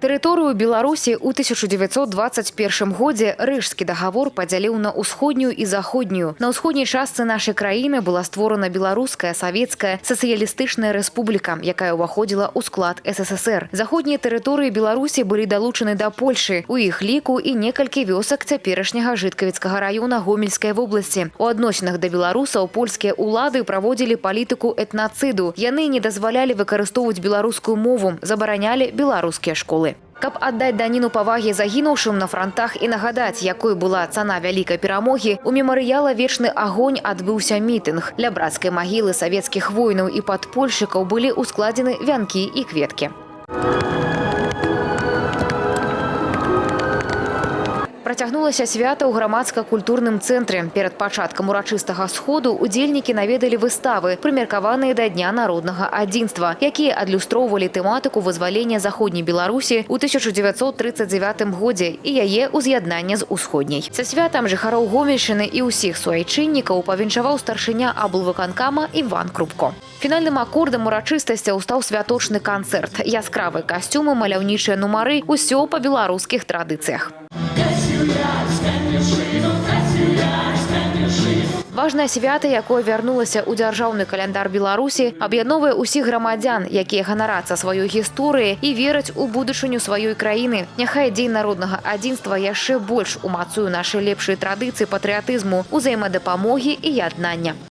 Тэрыторыю Беларусі ў 1921 годзе Рыжскі дагавор падзяліў на ўсходнюю і заходнюю. На ўсходняй частцы нашай краіны была створана Беларуская савецкая сацыялістычная рэспубліка, якая ўваходзіла ў склад СССР. Заходнія тэрыторыі Беларусі былі далучаны да Польшы. У іх ліку і некалькі вёсак цяперашняга Жыткавіцкага раёна Гомельскай вобласці. У адносінах да беларусаў польскія ўлады праводзілі палітыку этнацыду. Яны не дазвалялі выкарыстоўваць беларускую мову, забаранялі беларускія школы. Каб аддаць даніну павагі загінуўшым на фронтах і нагадаць, якой была цана вялікай перамогі, у мемарыяла «Вечны агонь» адбыўся мітынг. Ля брацкай магілы савецкіх воінаў і падпольшчыкаў былі ўскладзены вянкі і кветкі. Працягнулася свята ў грамадска-культурным цэнтры. Перад пачаткам урачыстага сходу удзельнікі наведалі выставы, прымеркаваныя да Дня народнага адзінства, якія адлюстроўвалі тэматыку вызвалення заходняй Беларусі ў 1939 годзе і яе ўз'яднання з усходняй. Са святам жыхароў Гомельшчыны і ўсіх суайчыннікаў павіншаваў старшыня аблвыканкама Іван Крупко. Фінальным акордам урачыстасцяў стаў святочны канцэрт. Яскравыя касцюмы, маляўнічыя нумары – усё па беларускіх традыцыях. Важнае свята, якое вярнулася ў дзяржаўны каляндар Беларусі, аб'ядноўвае ўсіх грамадзян, якія ганарацца сваёй гісторыяй і вераць у будучыню сваёй краіны. Няхай Дзень народнага адзінства яшчэ больш умацуе нашы лепшыя традыцыі патрыятызму, узаемадапамогі і яднання.